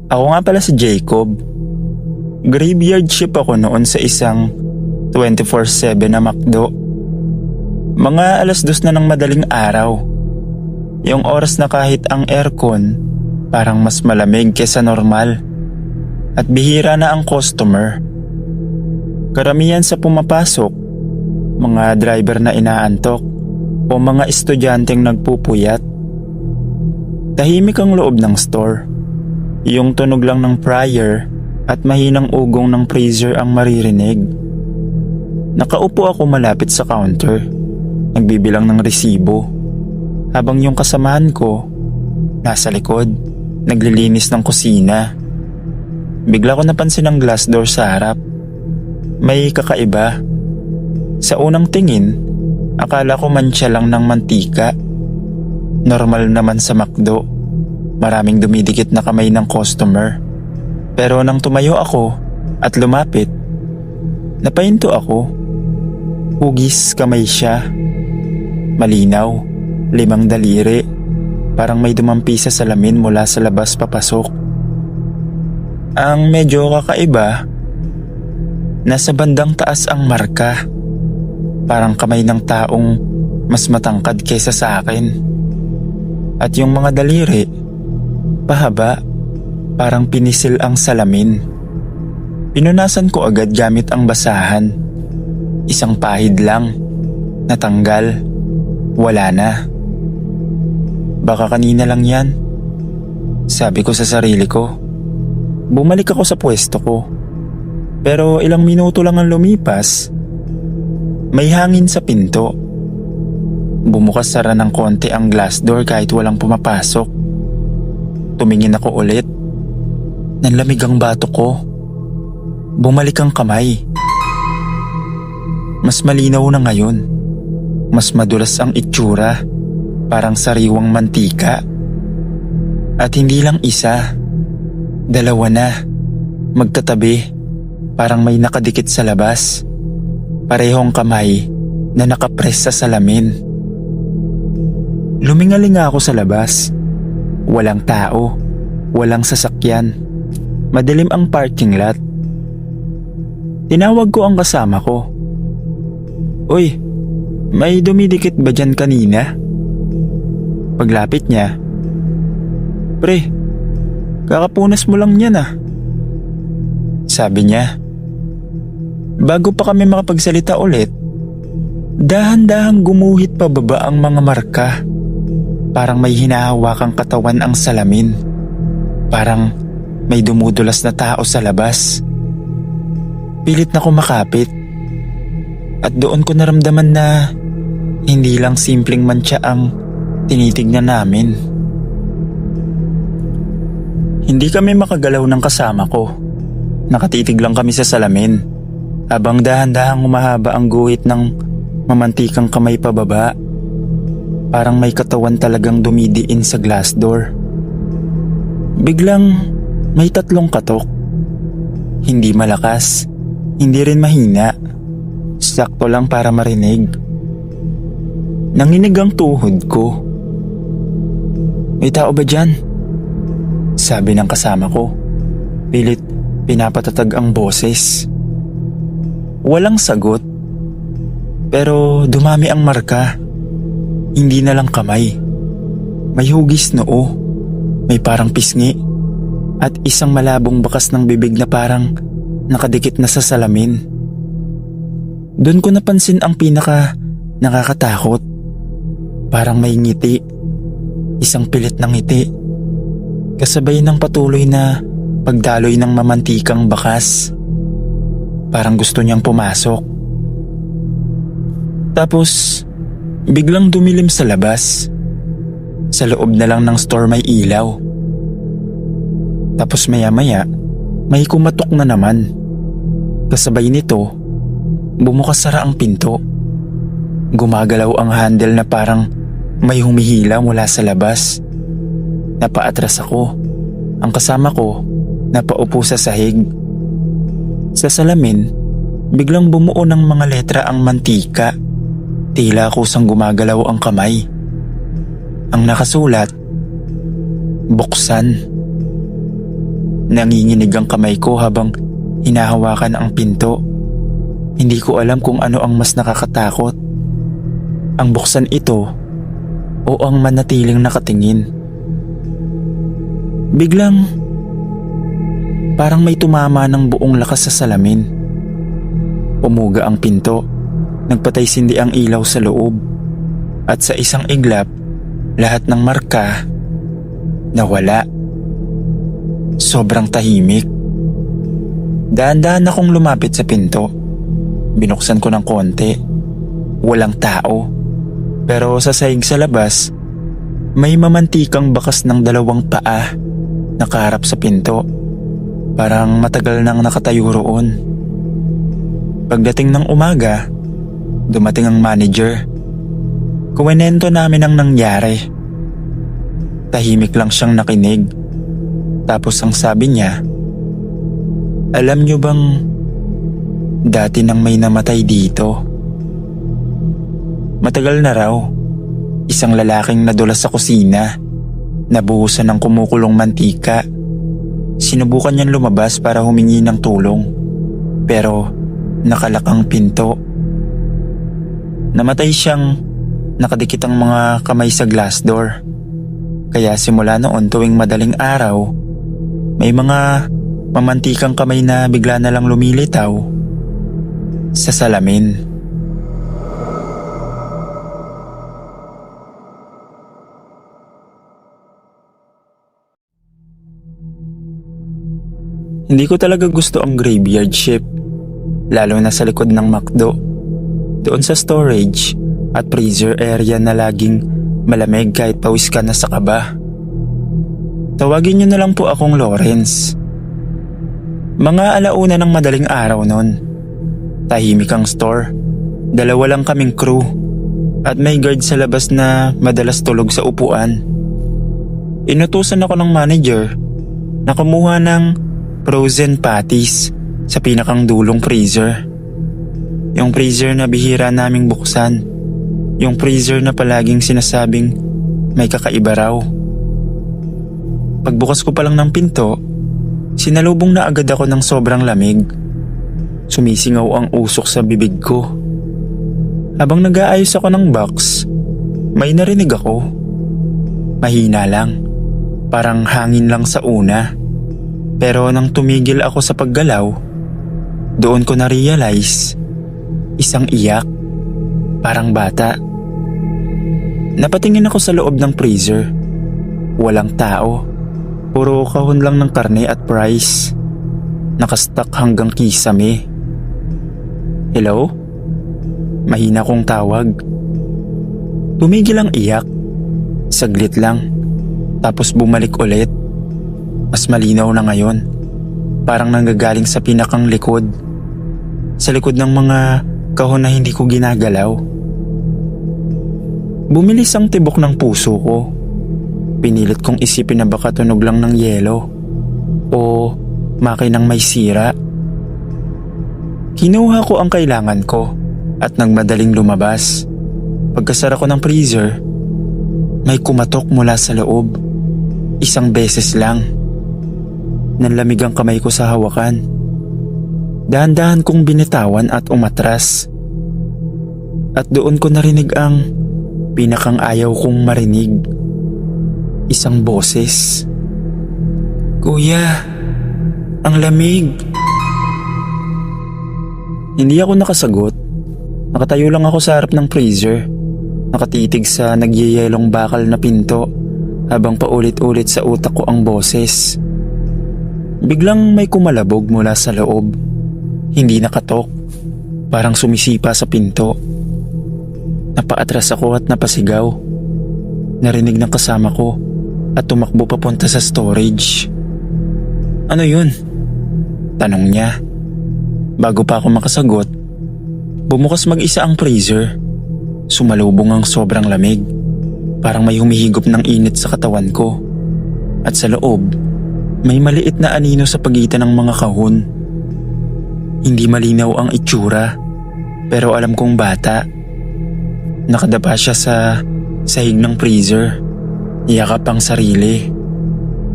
Ako nga pala si Jacob. Graveyard shift ako noon sa isang 24/7 na McDo. Mga 2:00 na ng madaling araw. Yung oras na kahit ang aircon parang mas malamig kesa normal. At bihira na ang customer. Karamihan sa pumapasok, mga driver na inaantok o mga estudyanteng nagpupuyat. Tahimik ang loob ng store. Yung tunog lang ng fryer at mahinang ugong ng freezer ang maririnig. Nakaupo ako malapit sa counter, nagbibilang ng resibo, habang yung kasamahan ko nasa likod, naglilinis ng kusina. Bigla ko napansin ang glass door sa harap. May kakaiba. Sa unang tingin, akala ko mantsa lang ng mantika. Normal naman sa McDo. Maraming dumidikit na kamay ng customer. Pero nang tumayo ako at lumapit, napahinto ako. Hugis kamay siya. Malinaw, 5 daliri. Parang may dumampi sa salamin mula sa labas papasok. Ang medyo kakaiba, nasa bandang taas ang marka. Parang kamay ng taong mas matangkad kaysa sa akin. At yung mga daliri, pahaba, parang pinisil ang salamin. Pinunasan ko agad gamit ang basahan. Isang pahid lang, natanggal, wala na. Baka kanina lang yan, sabi ko sa sarili ko. Bumalik ako sa pwesto ko. Pero ilang minuto lang ang lumipas, may hangin sa pinto. Bumukas sara ng konti ang glass door kahit walang pumapasok. Tumingin ako ulit. Nanlamig ang batok ko. Bumalik ang kamay. Mas malinaw na ngayon. Mas madulas ang itsura. Parang sariwang mantika. At hindi lang isa, 2 na. Magkatabi. Parang may nakadikit sa labas. Parehong kamay na nakapres sa salamin. Lumingalinga ako sa labas. Walang tao. Walang sasakyan. Madilim ang parking lot. Tinawag ko ang kasama ko. Uy, may dumidikit ba dyan kanina? Paglapit niya, Pre, kakapunas mo lang yan ah. Sabi niya. Bago pa kami makapagsalita ulit, dahan-dahang gumuhit pababa ang mga marka. Parang may hinahawakang katawan ang salamin. Parang may dumudulas na tao sa labas. Pilit na kumakapit. At doon ko naramdaman na hindi lang simpleng mantsa ang tinitignan namin. Hindi kami makagalaw ng kasama ko. Nakatitig lang kami sa salamin habang dahan-dahang humahaba ang guhit ng mamantikang kamay pababa. Parang may katawan talagang dumidiin sa glass door. Biglang may 3 katok. Hindi malakas, hindi rin mahina. Sakto lang para marinig. Nanginig ang tuhod ko. May tao ba dyan? Sabi ng kasama ko. Pilit pinapatatag ang boses. Walang sagot. Pero dumami ang marka. Hindi na lang kamay. May hugis noo. May parang pisngi. At isang malabong bakas ng bibig na parang nakadikit na sa salamin. Doon ko napansin ang pinaka nakakatakot. Parang may ngiti. Isang pilit na ngiti. Kasabay ng patuloy na pagdaloy ng mamantikang bakas. Parang gusto niyang pumasok. Tapos biglang dumilim sa labas. Sa loob na lang ng store may ilaw. Tapos maya-maya may kumatok na naman. Kasabay nito, bumukas sara ang pinto. Gumagalaw ang handle na parang may humihila mula sa labas. Napaatras ako. Ang kasama ko, napaupo sa sahig. Sa salamin, biglang bumuo ng mga letra ang mantika. Tila kusang gumagalaw ang kamay. Ang nakasulat, buksan. Nanginginig ang kamay ko habang hinahawakan ang pinto. Hindi ko alam kung ano ang mas nakakatakot. Ang buksan ito o ang manatiling nakatingin. Biglang parang may tumama ng buong lakas sa salamin. Umuga ang pinto, nagpatay-sindi ang ilaw sa loob, at sa isang iglap, lahat ng marka nawala. Sobrang tahimik. Dahan-dahan akong lumapit sa pinto. Binuksan ko ng konti. Walang tao. Pero sa sahig sa labas, may mamantikang bakas ng 2 paa nakaharap sa pinto. Parang matagal nang nakatayo roon. Pagdating ng umaga, dumating ang manager. Kuwenento namin ang nangyari. Tahimik lang siyang nakinig. Tapos ang sabi niya, "Alam niyo bang dati nang may namatay dito?" Matagal na raw. Isang lalaking nadulas sa kusina, nabuhusan ng kumukulong mantika. Sinubukan niyang lumabas para humingi ng tulong, pero nakalakang pinto. Namatay siyang nakadikit ang mga kamay sa glass door. Kaya simula noon tuwing madaling araw, may mga mamantikang kamay na bigla na lang lumilitaw sa salamin. Hindi ko talaga gusto ang graveyard shift, lalo na sa likod ng McDo. Doon sa storage at freezer area na laging malamig kahit pawis ka na sa kaba. Tawagin niyo na lang po akong Lawrence. Mga 1:00 ng madaling araw noon. Tahimik ang store. 2 lang kaming crew. At may guard sa labas na madalas tulog sa upuan. Inutusan ako ng manager na kumuha ng frozen patties sa pinakang dulong freezer. Yung freezer na bihira naming buksan. Yung freezer na palaging sinasabing may kakaiba raw. Pagbukas ko pa lang ng pinto, sinalubong na agad ako ng sobrang lamig. Sumisingaw ang usok sa bibig ko. Habang nag-aayos ako ng box, may narinig ako. Mahina lang, parang hangin lang sa una. Pero nang tumigil ako sa paggalaw, doon ko na-realize, isang iyak, parang bata. Napatingin ako sa loob ng freezer. Walang tao. Puro kahon lang ng karne at fries. Nakastock hanggang kisame. Hello? Mahina kong tawag. Tumigil ang iyak. Saglit lang. Tapos bumalik ulit. Mas malinaw na ngayon. Parang nanggagaling sa pinakang likod. Sa likod ng mga kahon na hindi ko ginagalaw. Bumilis ang tibok ng puso ko. Pinilit kong isipin na baka tunog lang ng yelo o makinang may sira. Kinuha ko ang kailangan ko at nagmadaling lumabas. Pagkasara ko ng freezer, may kumatok mula sa loob. 1 beses lang. Nanlamig ang kamay ko sa hawakan. Dahan-dahan kong binitawan at umatras. At doon ko narinig ang pinakang ayaw kong marinig. Isang boses. "Kuya, ang lamig." Hindi ako nakasagot. Nakatayo lang ako sa harap ng freezer. Nakatitig sa nagyayelong bakal na pinto habang paulit-ulit sa utak ko ang boses. Biglang may kumalabog mula sa loob. Hindi nakatok. Parang sumisipa sa pinto. Napaatras ako at napasigaw. Narinig ng kasama ko at tumakbo papunta sa storage. "Ano yun?" tanong niya. Bago pa ako makasagot, bumukas mag-isa ang freezer. Sumalubong ang sobrang lamig. Parang may humihigop ng init sa katawan ko. At sa loob, may maliit na anino sa pagitan ng mga kahon. Hindi malinaw ang itsura, pero alam kong bata. Nakadapa siya sa sahig ng freezer. Yakap ang sarili.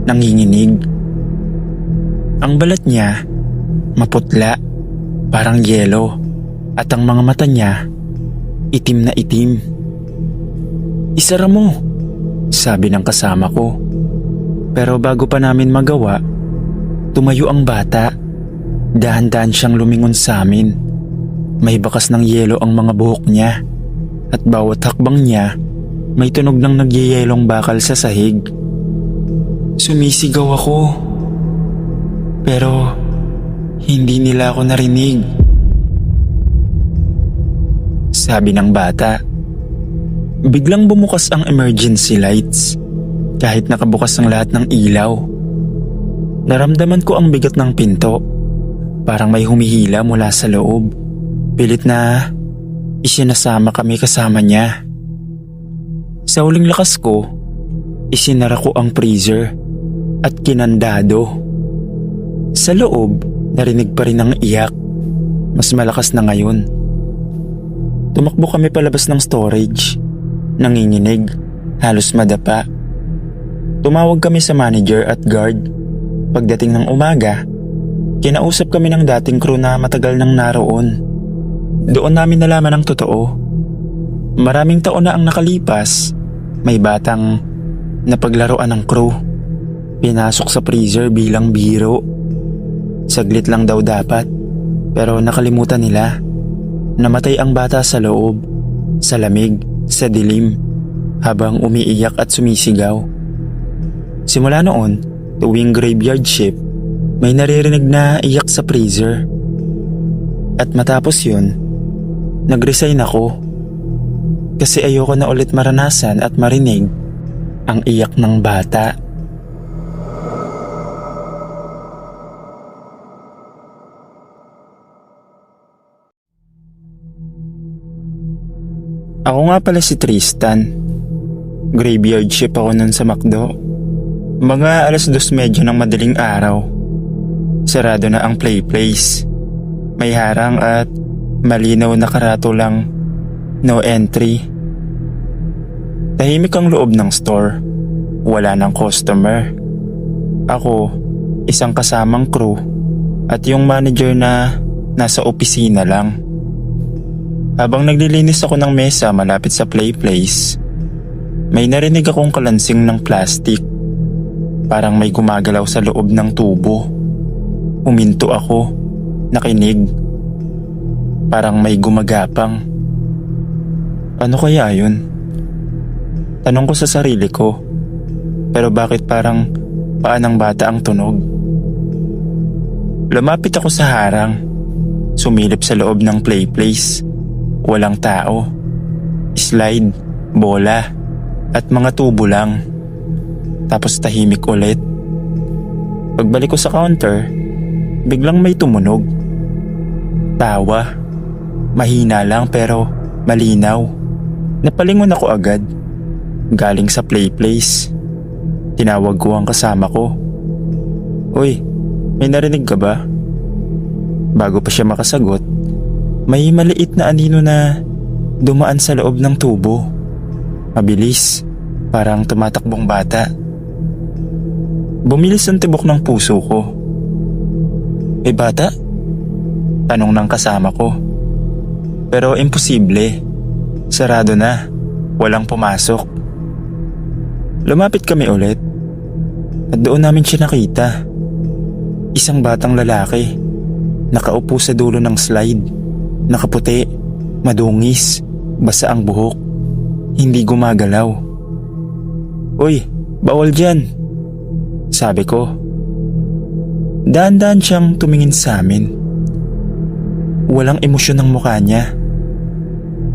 Nanginginig. Ang balat niya, maputla, parang yelo, at ang mga mata niya, itim na itim. "Isara mo," sabi ng kasama ko. Pero bago pa namin magawa, tumayo ang bata. Dahan-dahan siyang lumingon sa amin. May bakas ng yelo ang mga buhok niya, at bawat hakbang niya, may tunog ng nagyayelong bakal sa sahig. Sumisigaw ako. Pero hindi nila ako narinig. Sabi ng bata. Biglang bumukas ang emergency lights kahit nakabukas ang lahat ng ilaw. Naramdaman ko ang bigat ng pinto. Parang may humihila mula sa loob. Pilit na isinasama kami kasama niya. Sa huling lakas ko, isinara ko ang freezer at kinandado. Sa loob, narinig pa rin ang iyak. Mas malakas na ngayon. Tumakbo kami palabas ng storage. Nanginginig, halos madapa. Tumawag kami sa manager at guard. Pagdating ng umaga, kinausap kami ng dating crew na matagal nang naroon. Doon namin nalaman ang totoo. Maraming taon na ang nakalipas, may batang napaglaruan ng crew. Pinasok sa freezer bilang biro. Saglit lang daw dapat, pero nakalimutan nila. Namatay ang bata sa loob, sa lamig, sa dilim, habang umiiyak at sumisigaw. Simula noon, tuwing graveyard shift, may naririnig na iyak sa freezer. At matapos yun, nag-resign ako. Kasi ayoko na ulit maranasan at marinig ang iyak ng bata. Ako nga pala si Tristan. Graveyard shift ako nun sa McDo. Mga 2:30 ng madaling araw. Sarado na ang play place. May harang at malinaw na karatulang no entry. Tahimik ang loob ng store. Wala ng customer. Ako, isang kasamang crew, at yung manager na nasa opisina lang. Habang naglilinis ako ng mesa malapit sa play place, may narinig akong kalansing ng plastic. Parang may gumagalaw sa loob ng tubo. Huminto ako, nakinig. Parang may gumagapang. Ano kaya yun? Tanong ko sa sarili ko. Pero bakit parang paa ng bata ang tunog? Lumapit ako sa harang. Sumilip sa loob ng play place. Walang tao. Slide, bola, at mga tubo lang. Tapos tahimik ulit. Pagbalik ko sa counter, biglang may tumunog. Tawa. Mahina lang pero malinaw. Napalingon ako agad. Galing sa play place. Tinawag ko ang kasama ko. "Uy, may narinig ka ba?" Bago pa siya makasagot, may maliit na anino na dumaan sa loob ng tubo. Mabilis, parang tumatakbong bata. Bumilis ang tibok ng puso ko. "May bata?" Tanong ng kasama ko. Pero imposible. Sarado na. Walang pumasok. Lumapit kami ulit. At doon namin siya nakita. Isang batang lalaki. Nakaupo sa dulo ng slide. Nakaputi, madungis, basa ang buhok. Hindi gumagalaw. "Uy, bawal dyan," sabi ko. Dahan-dahan siyang tumingin sa amin. Walang emosyon ang mukha niya.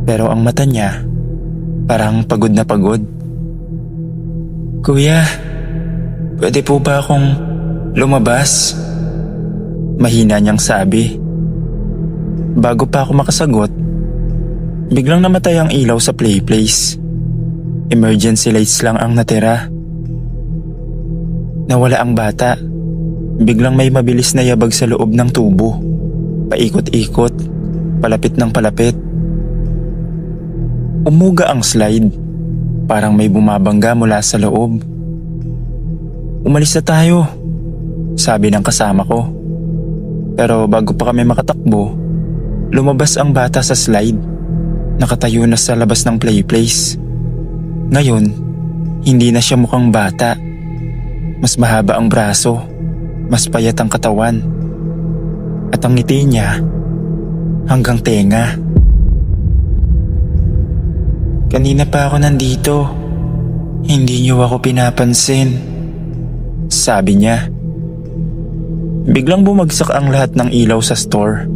Pero ang mata niya, parang pagod na pagod. "Kuya, pwede po ba akong lumabas?" Mahina niyang sabi. Bago pa ako makasagot, biglang namatay ang ilaw sa play place. Emergency lights lang ang natira. Nawala ang bata. Biglang may mabilis na yabag sa loob ng tubo. Paikot-ikot, palapit ng palapit. Umuga ang slide. Parang may bumabangga mula sa loob. "Umalis na tayo," sabi ng kasama ko. Pero bago pa kami makatakbo, lumabas ang bata sa slide. Nakatayo na sa labas ng play place. Ngayon, hindi na siya mukhang bata. Mas mahaba ang braso, mas payat ang katawan, at ang ngiti niya hanggang tenga. Kanina pa ako nandito. Hindi niyo ako pinapansin, sabi niya. Biglang bumagsak ang lahat ng ilaw sa store.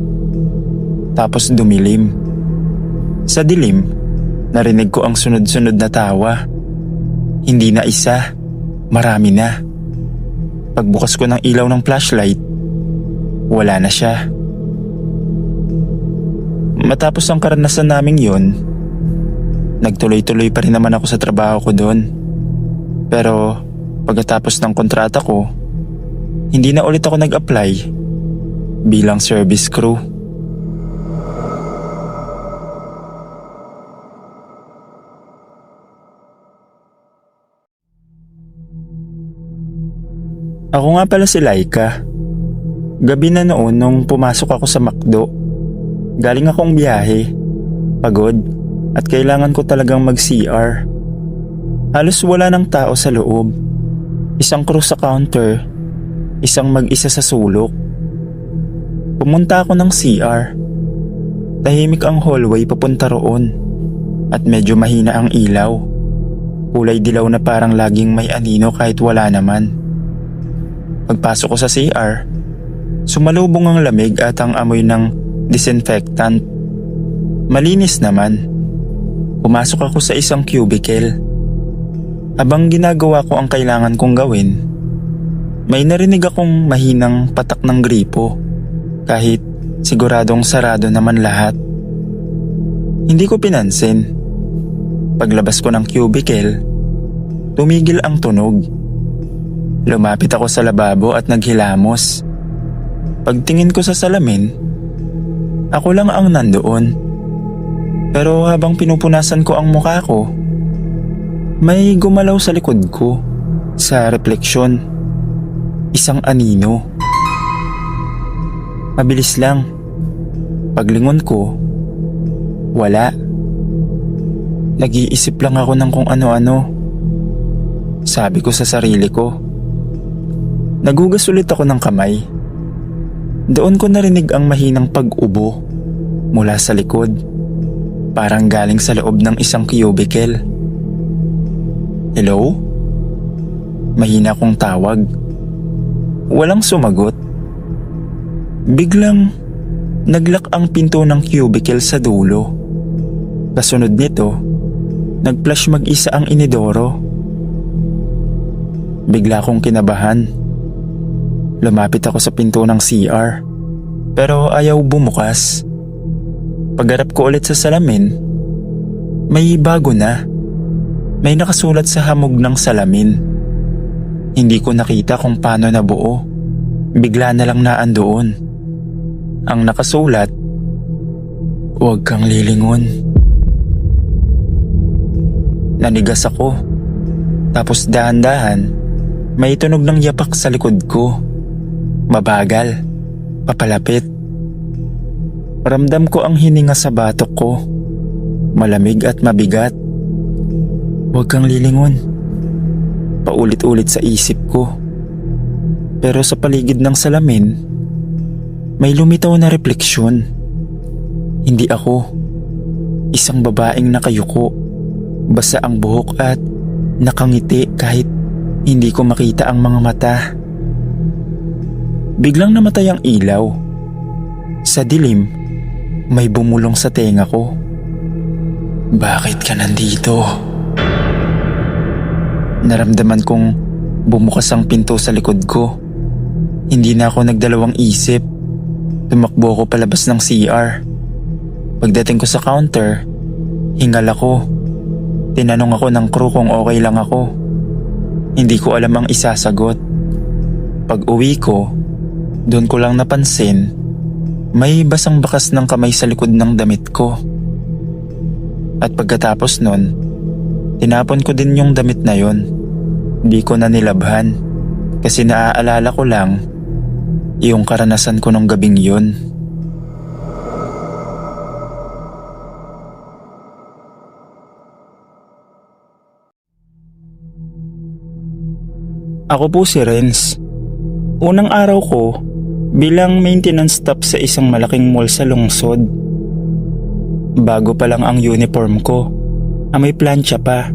Tapos dumilim. Sa dilim, narinig ko ang sunod-sunod na tawa. Hindi na isa, marami na. Pagbukas ko ng ilaw ng flashlight, wala na siya. Matapos ang karanasan naming yon, nagtuloy-tuloy pa rin naman ako sa trabaho ko doon. Pero pagkatapos ng kontrata ko, hindi na ulit ako nag-apply bilang service crew. Ako nga pala si Laika. Gabi na noon nung pumasok ako sa McDo. Galing akong biyahe, pagod, at kailangan ko talagang mag-CR. Halos wala ng tao sa loob. Isang crew sa counter, isang mag-isa sa sulok. Pumunta ako ng CR. Tahimik ang hallway papunta roon, at medyo mahina ang ilaw. Kulay dilaw na parang laging may anino kahit wala naman. Pagpasok ko sa CR, sumalubong ang lamig at ang amoy ng disinfectant. Malinis naman. Pumasok ako sa isang cubicle. Habang ginagawa ko ang kailangan kong gawin, may narinig akong mahinang patak ng gripo, kahit siguradong sarado naman lahat. Hindi ko pinansin. Paglabas ko ng cubicle, tumigil ang tunog. Lumapit ako sa lababo at naghilamos. Pagtingin ko sa salamin, ako lang ang nandoon. Pero habang pinupunasan ko ang mukha ko, may gumalaw sa likod ko, sa refleksyon. Isang anino. Mabilis lang. Paglingon ko, wala. Nag-iisip lang ako ng kung ano-ano. Sabi ko sa sarili ko. Nagugas ulit ako ng kamay. Doon ko narinig ang mahinang pag-ubo mula sa likod. Parang galing sa loob ng isang cubicle. Hello? Mahina kong tawag. Walang sumagot. Biglang naglock ang pinto ng cubicle sa dulo. Kasunod nito, nag-flash mag-isa ang inidoro. Bigla akong kinabahan. Lumapit ako sa pinto ng CR, pero ayaw bumukas. Pagharap ko ulit sa salamin, may bago na. May nakasulat sa hamog ng salamin. Hindi ko nakita kung paano nabuo. Bigla na lang naandoon. Ang nakasulat, "Huwag kang lilingon." Nanigas ako. Tapos dahan-dahan, may tunog ng yapak sa likod ko. Mabagal, papalapit. Ramdam ko ang hininga sa batok ko. Malamig at mabigat. "Huwag kang lilingon." Paulit-ulit sa isip ko. Pero sa paligid ng salamin, may lumitaw na refleksyon. Hindi ako. Isang babaeng nakayuko. Basa ang buhok at nakangiti kahit hindi ko makita ang mga mata. Biglang namatay ang ilaw. Sa dilim, may bumulong sa tenga ko. "Bakit ka nandito?" Naramdaman kong bumukas ang pinto sa likod ko. Hindi na ako nagdalawang isip. Tumakbo ako palabas ng CR. Pagdating ko sa counter, hingal ako. Tinanong ako ng crew kung okay lang ako. Hindi ko alam ang isasagot. Pag uwi ko, doon ko lang napansin, may basang bakas ng kamay sa likod ng damit ko. At pagkatapos nun, tinapon ko din yung damit na yon. Di ko na nilabhan kasi naaalala ko lang yung karanasan ko nung gabing yun. Ako po si Renz. Unang araw ko bilang maintenance staff sa isang malaking mall sa lungsod. Bago pa lang ang uniform ko, amoy plancha pa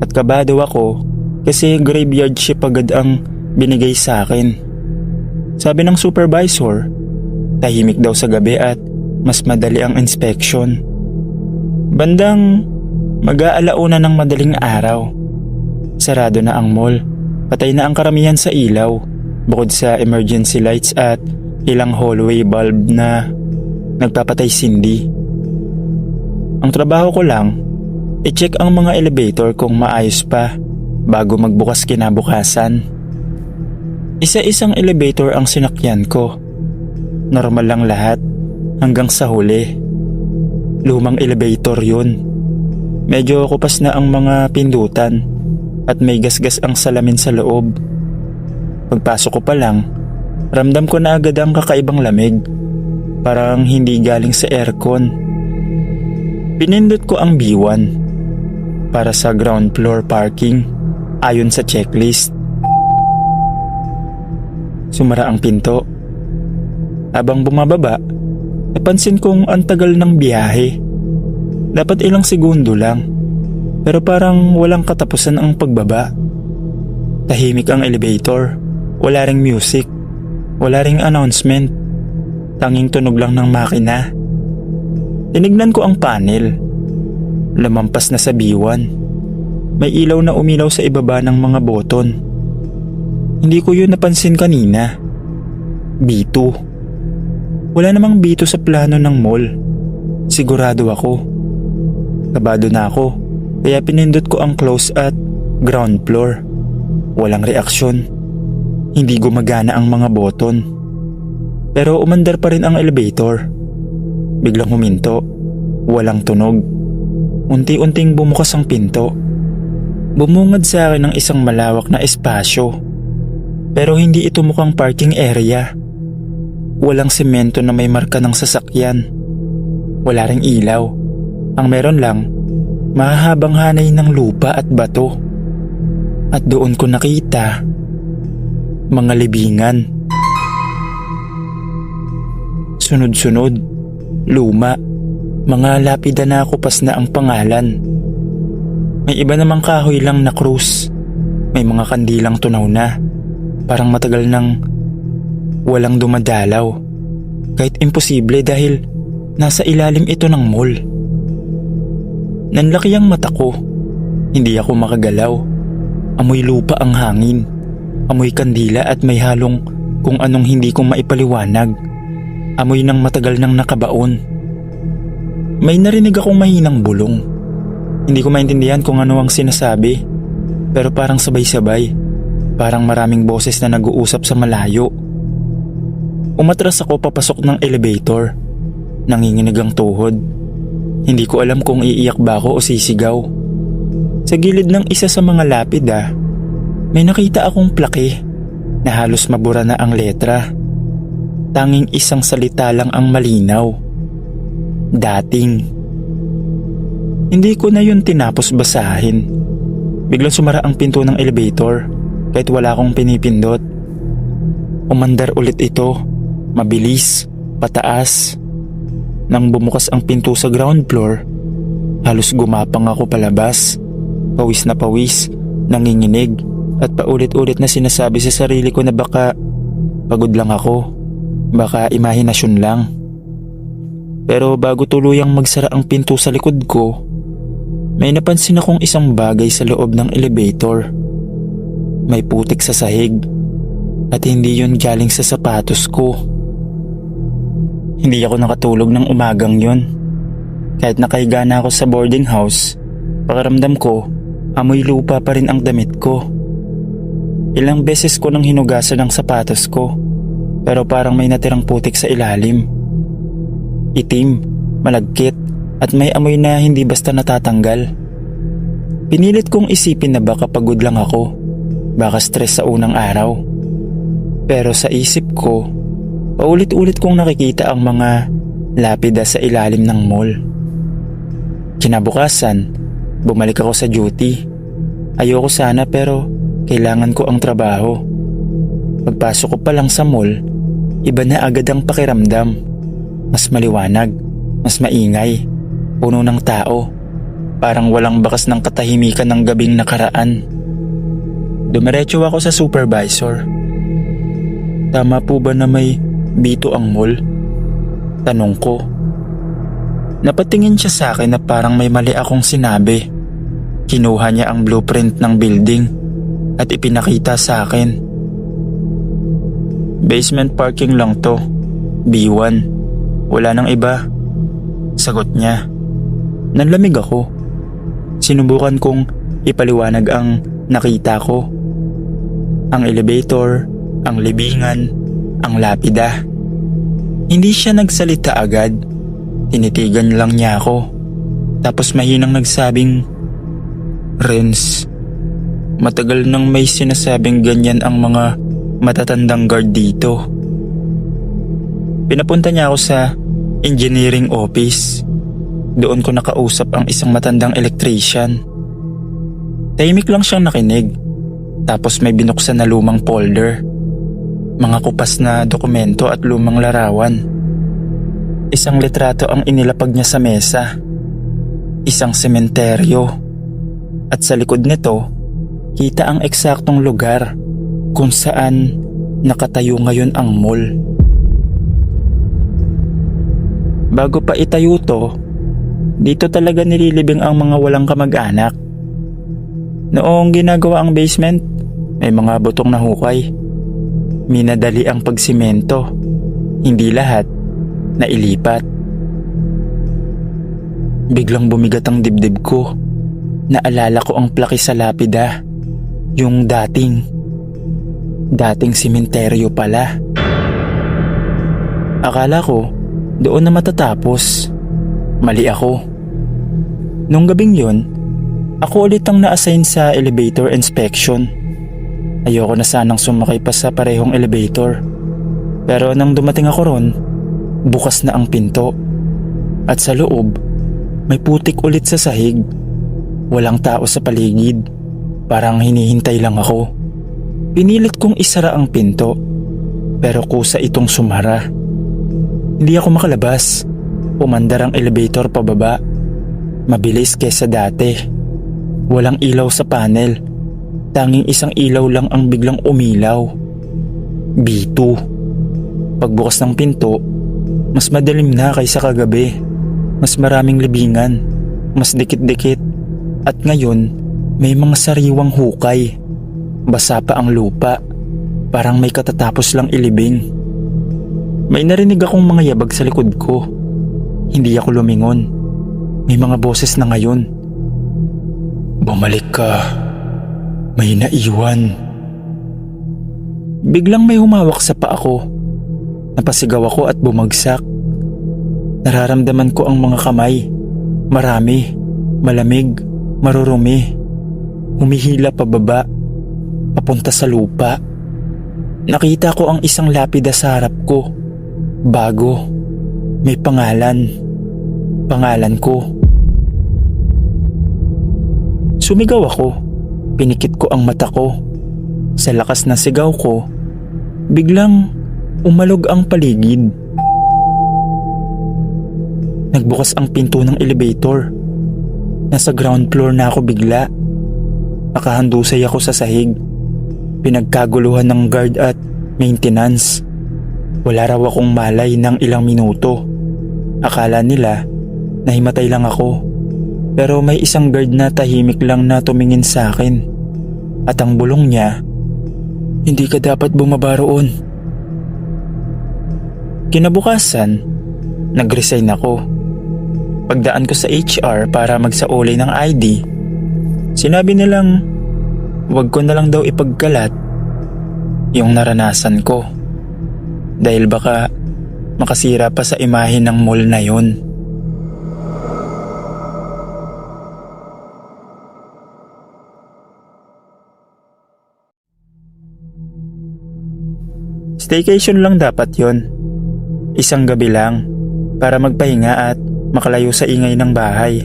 at kabado ako kasi graveyard shift agad ang binigay sa akin. Sabi ng supervisor, tahimik daw sa gabi at mas madali ang inspection. Bandang mag-aalauna ng madaling araw. Sarado na ang mall. Patay na ang karamihan sa ilaw, bukod sa emergency lights at ilang hallway bulb na nagpapatay sindi. Ang trabaho ko lang, i-check ang mga elevator kung maayos pa bago magbukas kinabukasan. Isa-isang elevator ang sinakyan ko. Normal lang lahat hanggang sa huli. Lumang elevator yun. Medyo kupas na ang mga pindutan at may gasgas ang salamin sa loob. Pagpasok ko pa lang, ramdam ko na agad ang kakaibang lamig. Parang hindi galing sa aircon. Pinindot ko ang B1 para sa ground floor parking ayon sa checklist. Sumara ang pinto. Habang bumababa, napansin kong ang tagal ng biyahe. Dapat ilang segundo lang, pero parang walang katapusan ang pagbaba. Tahimik ang elevator, wala ring music, wala ring announcement, tanging tunog lang ng makina. Tinignan ko ang panel. Lumampas na sa B1. May ilaw na umilaw sa ibaba ng mga button. Hindi ko yun napansin kanina. B2. Wala namang B2 sa plano ng mall. Sigurado ako. Kabado na ako, kaya pinindot ko ang close at ground floor. Walang reaksyon. Hindi gumagana ang mga button. Pero umandar pa rin ang elevator. Biglang huminto. Walang tunog. Unti-unting bumukas ang pinto. Bumungad sa akin ng isang malawak na espasyo. Pero hindi ito mukhang parking area. Walang semento na may marka ng sasakyan. Wala ring ilaw. Ang meron lang, mahahabang hanay ng lupa at bato. At doon ko nakita mga libingan. Sunod-sunod, luma, mga lapida na kupas na ang pangalan. May iba namang kahoy lang na krus. May mga kandilang tunaw na, parang matagal nang walang dumadalaw. Kahit imposible dahil nasa ilalim ito ng mall. Nanlaki ang mata ko. Hindi ako makagalaw. Amoy lupa ang hangin. Amoy kandila at may halong kung anong hindi ko maipaliwanag. Amoy ng matagal nang nakabaon. May narinig akong mahinang bulong. Hindi ko maintindihan kung ano ang sinasabi. Pero parang sabay-sabay. Parang maraming boses na nag-uusap sa malayo. Umatras ako papasok ng elevator. Nanginginig ang tuhod. Hindi ko alam kung iiyak ba ako o sisigaw. Sa gilid ng isa sa mga lapida, may nakita akong plake na halos mabura na ang letra. Tanging isang salita lang ang malinaw. Dating. Hindi ko na yun tinapos basahin. Biglang sumara ang pinto ng elevator kahit wala akong pinipindot. Umandar ulit ito, mabilis, pataas. Nang bumukas ang pinto sa ground floor, halos gumapang ako palabas. Pawis na pawis, nanginginig at paulit-ulit na sinasabi sa sarili ko na baka pagod lang ako, baka imahinasyon lang. Pero bago tuluyang magsara ang pinto sa likod ko, may napansin akong isang bagay sa loob ng elevator. May putik sa sahig at hindi yun galing sa sapatos ko. Hindi ako nakatulog ng umagang yun. Kahit nakahiga na ako sa boarding house, pakiramdam ko, amoy lupa pa rin ang damit ko. Ilang beses ko nang hinugasan ang sapatos ko, pero parang may natirang putik sa ilalim. Itim, malagkit, at may amoy na hindi basta natatanggal. Pinilit kong isipin na baka pagod lang ako, baka stress sa unang araw. Pero sa isip ko, Paulit-ulit kong nakikita ang mga lapida sa ilalim ng mall. Kinabukasan, bumalik ako sa duty. Ayoko sana pero kailangan ko ang trabaho. Pagpasok ko pa lang sa mall, iba na agad ang pakiramdam. Mas maliwanag, mas maingay, puno ng tao. Parang walang bakas ng katahimikan ng gabing nakaraan. Dumiretso ako sa supervisor. Tama po ba na may bito ang mall? Tanong ko. Napatingin siya sa akin na parang may mali akong sinabi. Kinuha niya ang blueprint ng building at ipinakita sa akin. Basement parking lang to, B1. Wala nang iba. Sagot niya. Nanlamig ako. Sinubukan kong ipaliwanag ang nakita ko. Ang elevator, ang libingan, ang lapida. Hindi siya nagsalita agad. Tinitigan lang niya ako. Tapos mahinang nagsabing, Renz, matagal nang may sinasabing ganyan ang mga matatandang guard dito. Pinapunta niya ako sa engineering office. Doon ko nakausap ang isang matandang electrician. Tahimik lang siyang nakinig. Tapos may binuksan na lumang folder. Mga kupas na dokumento at lumang larawan. Isang litrato ang inilapag niya sa mesa. Isang sementeryo. At sa likod nito, kita ang eksaktong lugar kung saan nakatayo ngayon ang mall. Bago pa itayo to, dito talaga nililibing ang mga walang kamag-anak. Noong ginagawa ang basement, may mga butong na hukay. Minadali ang pagsimento, hindi lahat nailipat. Biglang bumigat ang dibdib ko. Naalala ko ang plaki sa lapida. Yung dating sementeryo pala. Akala ko doon na matatapos. Mali ako. Nung gabing yun, ako ulit ang na-assign sa elevator inspection. Ayoko na sanang sumakay pa sa parehong elevator. Pero nang dumating ako ron, bukas na ang pinto. At sa loob, may putik ulit sa sahig. Walang tao sa paligid. Parang hinihintay lang ako. Pinilit kong isara ang pinto. Pero kusa itong sumara. Hindi ako makalabas. Umandar ang elevator pababa. Mabilis kesa dati. Walang ilaw sa panel. Tanging isang ilaw lang ang biglang umilaw. B2. Pagbukas ng pinto, mas madilim na kaysa kagabi. Mas maraming libingan. Mas dikit-dikit. At ngayon, may mga sariwang hukay. Basa pa ang lupa. Parang may katatapos lang ilibing. May narinig akong mga yabag sa likod ko. Hindi ako lumingon. May mga boses na ngayon. Bumalik ka. May naiwan. Biglang may humawak sa paa ko. Napasigaw ako at bumagsak. Nararamdaman ko ang mga kamay. Marami, malamig, marurumi. Humihila pababa, papunta sa lupa. Nakita ko ang isang lapida sa harap ko. Bago. May pangalan. Pangalan ko. Sumigaw ako. Pinikit ko ang mata ko. Sa lakas na sigaw ko, biglang umalog ang paligid. Nagbukas ang pinto ng elevator. Nasa ground floor na ako bigla. Nakahandusay ako sa sahig. Pinagkaguluhan ng guard at maintenance. Wala raw akong malay ng ilang minuto. Akala nila nahimatay lang ako. Pero may isang guard na tahimik lang na tumingin sa akin. At ang bulong niya, hindi ka dapat bumaba roon. Kinabukasan, nag-resign ako. Pagdaan ko sa HR para magsauli ng ID, sinabi nilang wag ko na lang daw ipagkalat yung naranasan ko. Dahil baka makasira pa sa imahe ng mall na yun. Staycation lang dapat yon. Isang gabi lang para magpahinga at makalayo sa ingay ng bahay.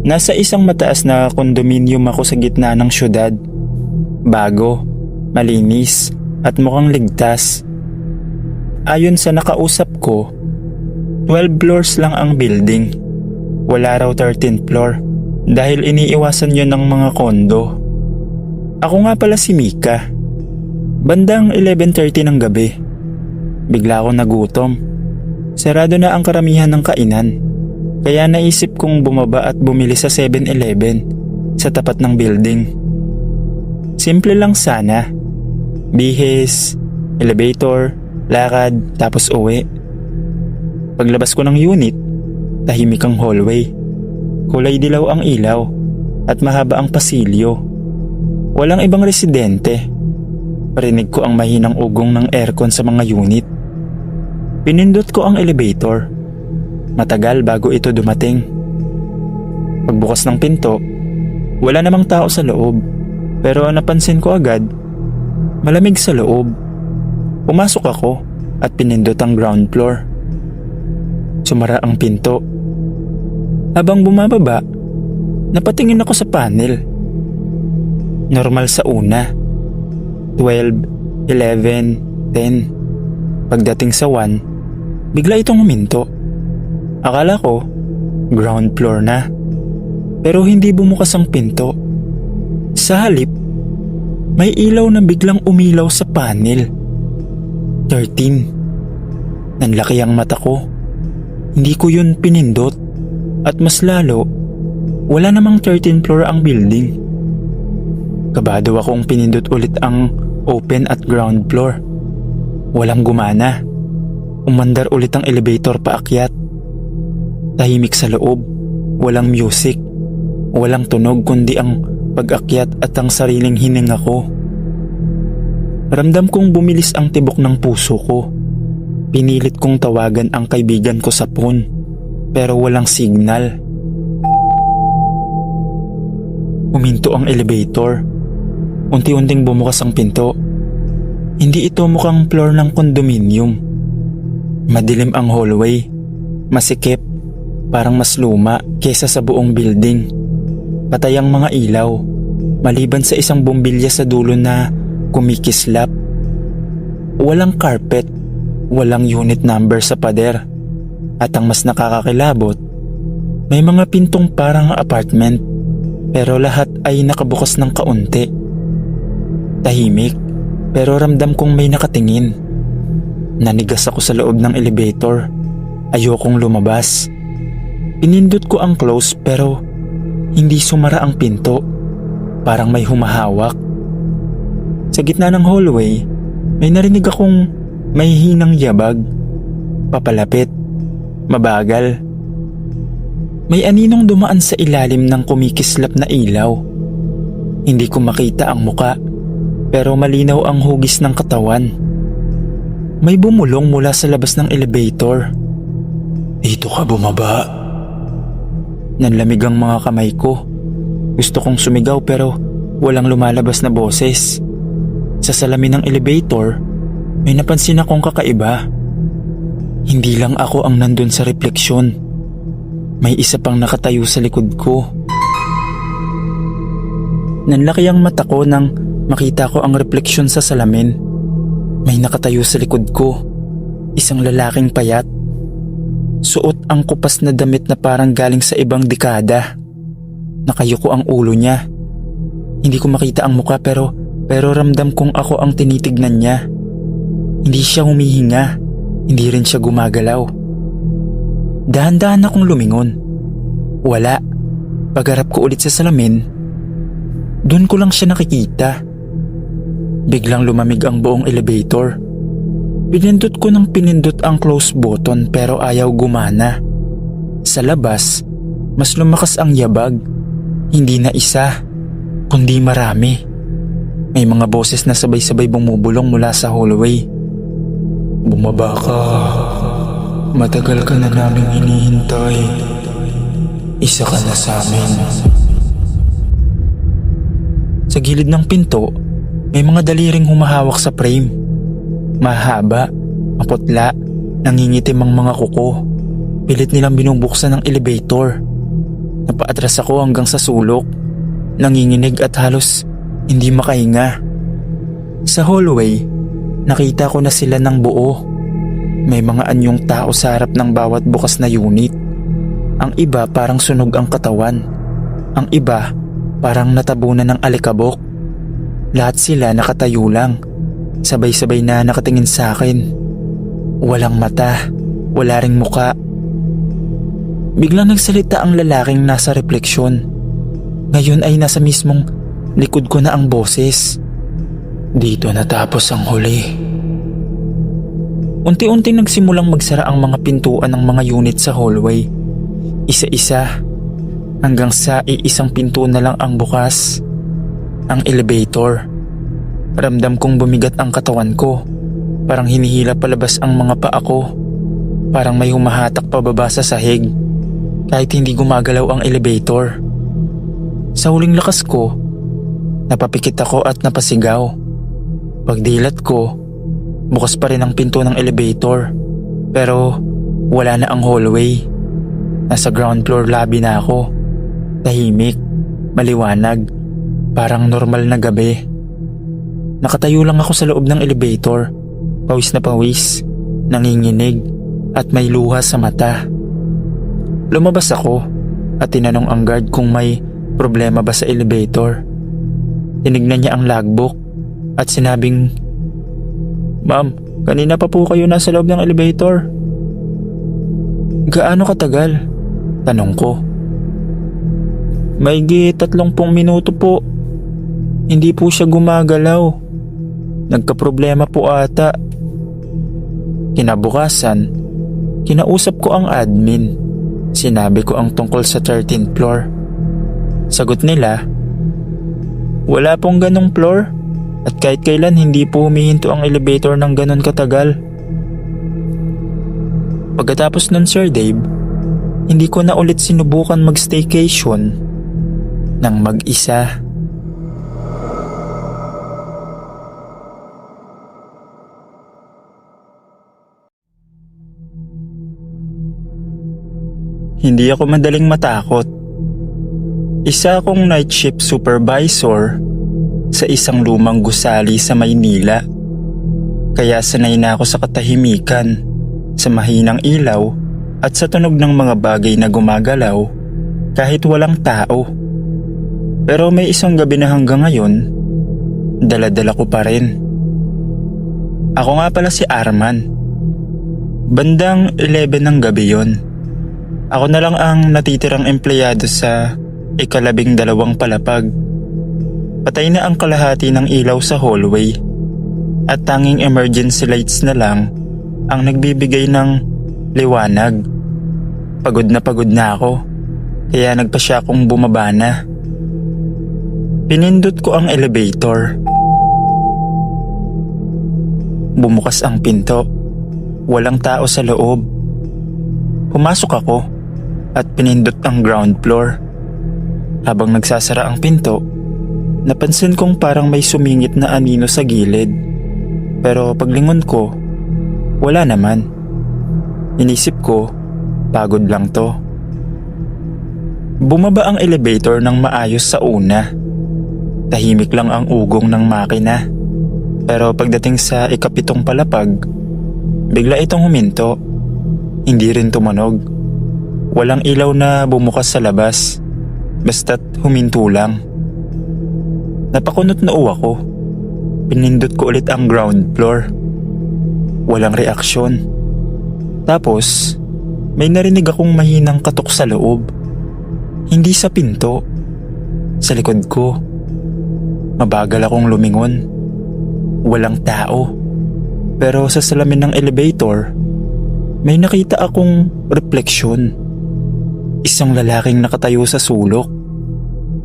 Nasa isang mataas na kondominium ako sa gitna ng syudad. Bago, malinis at mukhang ligtas. Ayon sa nakausap ko, 12 floors lang ang building. Wala raw 13th floor dahil iniiwasan yun ng mga kondo. Ako nga pala si Mika. Bandang 11:30 ng gabi. Bigla akong nagutom. Sarado na ang karamihan ng kainan. Kaya naisip kong bumaba at bumili sa 7-Eleven sa tapat ng building. Simple lang sana. Bihis, elevator, lakad, tapos uwi. Paglabas ko ng unit, tahimik ang hallway. Kulay dilaw ang ilaw at mahaba ang pasilyo. Walang ibang residente. Parinig ko ang mahinang ugong ng aircon sa mga unit. Pinindot ko ang elevator. Matagal bago ito dumating. Pagbukas ng pinto, wala namang tao sa loob. Pero napansin ko agad, malamig sa loob. Pumasok ako at pinindot ang ground floor. Sumara ang pinto. Habang bumababa, napatingin ako sa panel. Normal sa una. 12, 11, 10. Pagdating sa 1, bigla itong huminto. Akala ko, ground floor na. Pero hindi bumukas ang pinto. Sa halip, may ilaw na biglang umilaw sa panel. 13. Nanlaki ang mata ko. Hindi ko yun pinindot. At mas lalo, wala namang 13th floor ang building. Kabado akong pinindot ulit ang open at ground floor. Walang gumana. Umandar ulit ang elevator paakyat. Tahimik sa loob. Walang music. Walang tunog kundi ang pag-akyat at ang sariling hininga ko. Ramdam kong bumilis ang tibok ng puso ko. Pinilit kong tawagan ang kaibigan ko sa phone. Pero walang signal. Huminto ang elevator. Unti-unting bumukas ang pinto. Hindi ito mukhang floor ng kondominium. Madilim ang hallway. Masikip. Parang mas luma kesa sa buong building. Patay ang mga ilaw. Maliban sa isang bumbilya sa dulo na kumikislap. Walang carpet. Walang unit number sa pader. At ang mas nakakakilabot, may mga pintong parang apartment, pero lahat ay nakabukas ng kaunti. Tahimik, pero ramdam kong may nakatingin. Nanigas ako sa loob ng elevator. Ayokong lumabas. Pinindot ko ang close pero hindi sumara ang pinto. Parang may humahawak. Sa gitna ng hallway, may narinig akong may hinang yabag. Papalapit. Mabagal. May aninong dumaan sa ilalim ng kumikislap na ilaw. Hindi ko makita ang muka, pero malinaw ang hugis ng katawan. May bumulong mula sa labas ng elevator. Dito ka bumaba. Nanlamig ang mga kamay ko. Gusto kong sumigaw pero walang lumalabas na boses. Sa salamin ng elevator, may napansin akong kakaiba. Hindi lang ako ang nandun sa refleksyon. May isa pang nakatayo sa likod ko. Nanlaki ang mata ko nang makita ko ang refleksyon sa salamin. May nakatayo sa likod ko. Isang lalaking payat. Suot ang kupas na damit na parang galing sa ibang dekada. Nakayuko ang ulo niya. Hindi ko makita ang muka pero ramdam kong ako ang tinitignan niya. Hindi siya humihinga. Hindi rin siya gumagalaw. Dahan-dahan akong lumingon. Wala. Pagharap ko ulit sa salamin, doon ko lang siya nakikita. Biglang lumamig ang buong elevator. Pinindot ko ng pinindot ang close button pero ayaw gumana. Sa labas, mas lumakas ang yabag. Hindi na isa, kundi marami. May mga boses na sabay-sabay bumubulong mula sa hallway. Bumaba ka. Matagal ka na naming hinihintay. Isa ka na sa amin. Sa gilid ng pinto, may mga daliring humahawak sa frame. Mahaba, maputla, Nangingitim ang mga kuko. Pilit nilang binubuksan ng elevator. Napaatras ako hanggang sa sulok. Nanginginig at halos hindi makahinga. Sa hallway, nakita ko na sila ng buo. May mga anyong tao sa harap ng bawat bukas na unit. Ang iba parang sunog ang katawan. Ang iba parang natabunan ng alikabok. Lahat sila nakatayo lang. Sabay-sabay na nakatingin sa akin. Walang mata, wala ring muka. Biglang nagsalita ang lalaking nasa refleksyon. Ngayon ay nasa mismong likod ko na ang boses. Dito natapos ang huli. Unti-unting nagsimulang magsara ang mga pintuan ng mga unit sa hallway. Isa-isa. Hanggang sa iisang pinto na lang ang bukas. Ang elevator. Ramdam kong bumigat ang katawan ko. Parang hinihila palabas ang mga paa ko. Parang may humahatak pababa sa sahig. Kahit hindi gumagalaw ang elevator. Sa huling lakas ko, napapikit ako at napasigaw. Pagdilat ko, bukas pa rin ang pinto ng elevator. Pero wala na ang hallway. Nasa ground floor lobby na ako. Tahimik, maliwanag, parang normal na gabi. Nakatayo lang ako sa loob ng elevator. Pawis na pawis, nanginginig at may luha sa mata. Lumabas ako at tinanong ang guard kung may problema ba sa elevator. Tinignan niya ang logbook at sinabing, "Ma'am, kanina pa po kayo nasa loob ng elevator." "Gaano katagal?" tanong ko. "Maigi 30 minuto po. Hindi po siya gumagalaw. Nagkaproblema po ata." Kinabukasan, kinausap ko ang admin. Sinabi ko ang tungkol sa 13th floor. Sagot nila, "Wala pong ganong floor at kahit kailan hindi po humihinto ang elevator ng ganon katagal." Pagkatapos nun, Sir Dave, hindi ko na ulit sinubukan mag-staycation ng mag-isa. Hindi ako madaling matakot. Isa akong night shift supervisor sa isang lumang gusali sa Maynila. Kaya sanay na ako sa katahimikan, sa mahinang ilaw at sa tunog ng mga bagay na gumagalaw kahit walang tao. Pero may isang gabi na hanggang ngayon, dala-dala ko pa rin. Ako nga pala si Arman. Bandang 11 ng gabi yon. Ako na lang ang natitirang empleyado sa ika-12 palapag. Patay na ang kalahati ng ilaw sa hallway at tanging emergency lights na lang ang nagbibigay ng liwanag. Pagod na ako, kaya nagpasya akong bumaba na. Pinindot ko ang elevator. Bumukas ang pinto. Walang tao sa loob. Pumasok ako at pinindot ang ground floor. Habang nagsasara ang pinto, napansin kong parang may sumingit na anino sa gilid. Pero paglingon ko, wala naman. Inisip ko, pagod lang to. Bumaba ang elevator ng maayos sa una. Tahimik lang ang ugong ng makina. Pero pagdating sa ika-7 palapag, bigla itong huminto. Hindi rin tumunog. Walang ilaw na bumukas sa labas. Basta't huminto lang. Napakunot noo ako. Pinindot ko ulit ang ground floor. Walang reaksyon. Tapos, may narinig akong mahinang katok sa loob. Hindi sa pinto. Sa likod ko. Mabagal akong lumingon. Walang tao. Pero sa salamin ng elevator, may nakita akong refleksyon. Isang lalaking nakatayo sa sulok.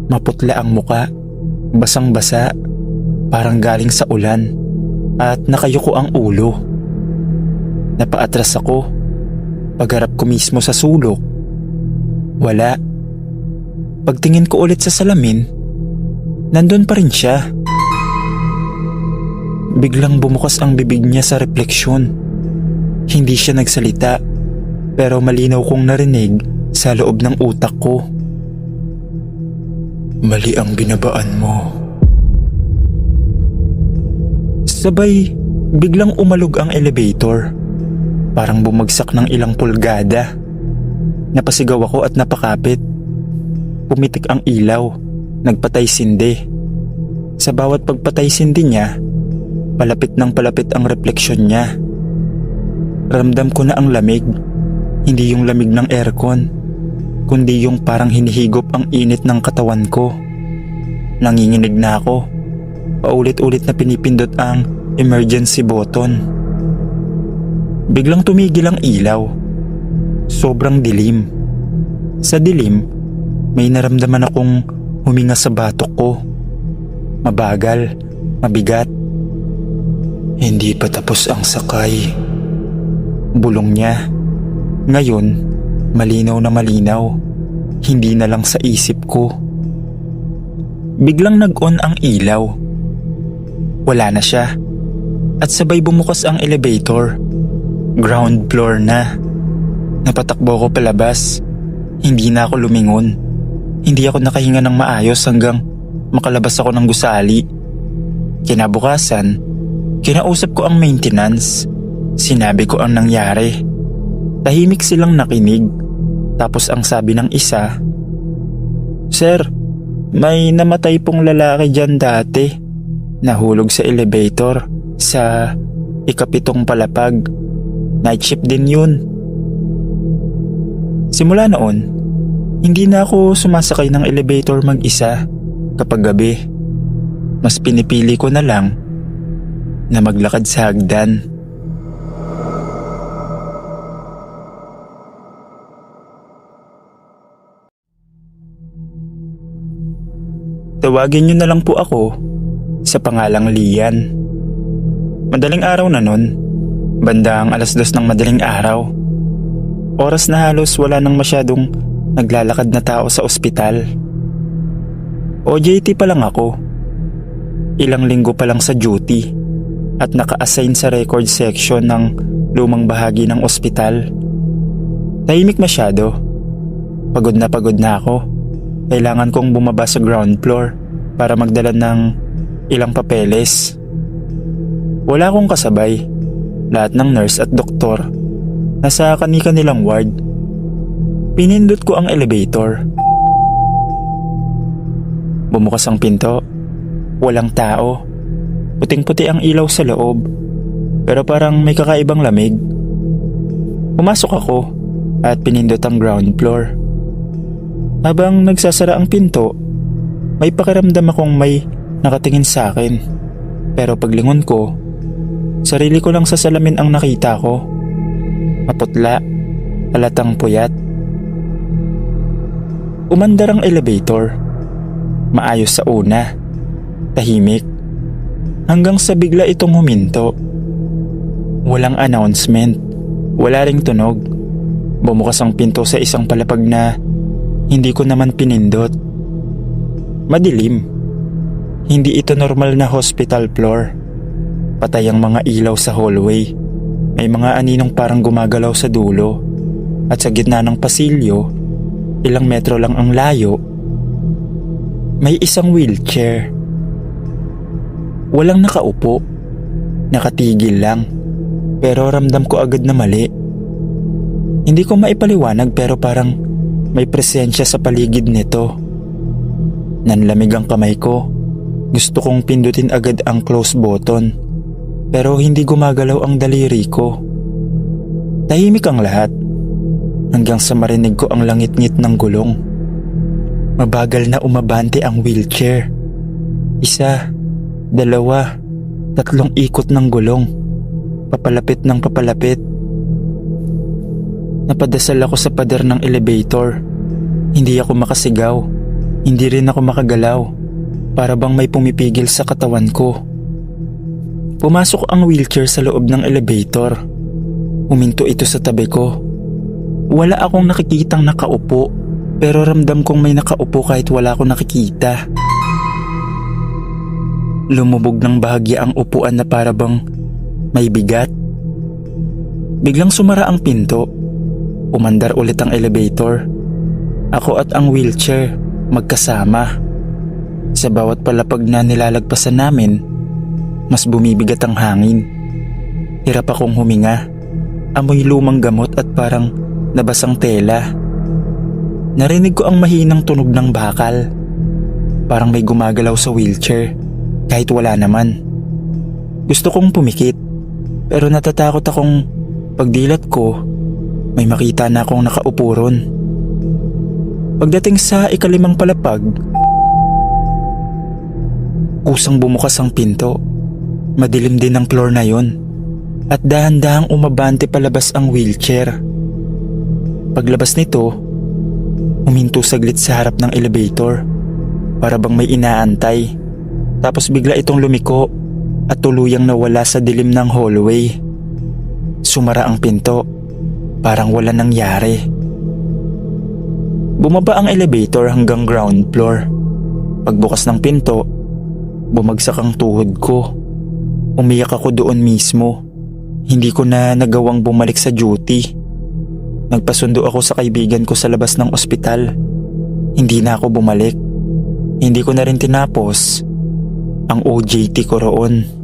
Maputla ang muka, basang-basa, parang galing sa ulan, at nakayuko ang ulo. Napaatras ako. Pagharap ko mismo sa sulok, wala. Pagtingin ko ulit sa salamin, nandun pa rin siya. Biglang bumukas ang bibig niya sa refleksyon. Hindi siya nagsalita, pero malinaw kong narinig sa loob ng utak ko. Mali ang binabaan mo. Sabay, biglang umalog ang elevator. Parang bumagsak ng ilang pulgada. Napasigaw ako at napakapit. Pumitik ang ilaw, nagpatay-sindi. Sa bawat pagpatay-sindi niya, palapit ng palapit ang refleksyon niya. Ramdam ko na ang lamig, hindi yung lamig ng aircon, kundi yung parang hinihigop ang init ng katawan ko. Nanginginig na ako. Paulit-ulit na pinipindot ang emergency button. Biglang tumigil ang ilaw. Sobrang dilim. Sa dilim, may naramdaman akong huminga sa batok ko. Mabagal, mabigat. Hindi pa tapos ang sakay. Bulong niya. Ngayon, malinaw na malinaw. Hindi na lang sa isip ko. Biglang nag-on ang ilaw. Wala na siya. At sabay bumukas ang elevator. Ground floor na. Napatakbo ko palabas. Hindi na ako lumingon. Hindi ako nakahinga ng maayos hanggang makalabas ako ng gusali. Kinabukasan, kinausap ko ang maintenance. Sinabi ko ang nangyari. Tahimik silang nakinig. Tapos ang sabi ng isa, "Sir, may namatay pong lalaki dyan dati. Nahulog sa elevator sa ikapitong palapag. Night shift din yun." Simula noon, hindi na ako sumasakay ng elevator mag-isa kapag gabi. Mas pinipili ko na lang na maglakad sa hagdan. Tawagin niyo na lang po ako sa pangalang Lian. Madaling araw na nun, bandang 2:00 ng madaling araw. Oras na halos wala nang masyadong naglalakad na tao sa ospital. OJT pa lang ako. Ilang linggo pa lang sa duty at naka-assign sa record section ng lumang bahagi ng ospital. Tahimik masyado. Pagod na ako. Kailangan kong bumaba sa ground floor para magdala ng ilang papeles. Wala akong kasabay. Lahat ng nurse at doktor nasa kani-kanilang ward. Pinindot ko ang elevator. Bumukas ang pinto. Walang tao. Puting-puti ang ilaw sa loob. Pero parang may kakaibang lamig. Pumasok ako at pinindot ang ground floor. Habang nagsasara ang pinto, may pakiramdam akong may nakatingin sa akin. Pero paglingon ko, sarili ko lang sa salamin ang nakita ko. Maputla, halatang puyat. Umandar ang elevator. Maayos sa una. Tahimik. Hanggang sa bigla itong huminto. Walang announcement. Wala ring tunog. Bumukas ang pinto sa isang palapag na hindi ko naman pinindot. Madilim. Hindi ito normal na hospital floor. Patay ang mga ilaw sa hallway. May mga aninong parang gumagalaw sa dulo. At sa gitna ng pasilyo, ilang metro lang ang layo, may isang wheelchair. Walang nakaupo. Nakatigil lang. Pero ramdam ko agad na mali. Hindi ko maipaliwanag pero parang may presensya sa paligid nito. Nanlamig ang kamay ko. Gusto kong pindutin agad ang close button. Pero hindi gumagalaw ang daliri ko. Tahimik ang lahat. Hanggang sa marinig ko ang langit-ngit ng gulong. Mabagal na umabante ang wheelchair. 1, 2, 3 ikot ng gulong. Papalapit ng papalapit. Napadasal ako sa pader ng elevator. Hindi ako makasigaw. Hindi rin ako makagalaw. Para bang may pumipigil sa katawan ko. Pumasok ang wheelchair sa loob ng elevator. Huminto ito sa tabi ko. Wala akong nakikitang nakaupo. Pero ramdam kong may nakaupo kahit wala akong nakikita. Lumubog ng bahagya ang upuan na para bang may bigat. Biglang sumara ang pinto. Umandar ulit ang elevator. Ako at ang wheelchair magkasama. Sa bawat palapag na nilalagpasan namin, mas bumibigat ang hangin. Hirap akong huminga. Amoy lumang gamot at parang nabasang tela. Narinig ko ang mahinang tunog ng bakal. Parang may gumagalaw sa wheelchair kahit wala naman. Gusto kong pumikit pero natatakot akong pagdilat ko may makita na akong nakaupo ron. Pagdating sa ikalimang palapag, kusang bumukas ang pinto. Madilim din ang floor na yon at dahan-dahang umabante palabas ang wheelchair. Paglabas nito, huminto saglit sa harap ng elevator para bang may inaantay. Tapos bigla itong lumiko at tuluyang nawala sa dilim ng hallway. Sumara ang pinto, parang wala nangyari. Bumaba ang elevator hanggang ground floor. Pagbukas ng pinto, bumagsak ang tuhod ko. Umiyak ako doon mismo. Hindi ko na nagawang bumalik sa duty. Nagpasundo ako sa kaibigan ko sa labas ng ospital. Hindi na ako bumalik. Hindi ko na rin tinapos ang OJT ko roon.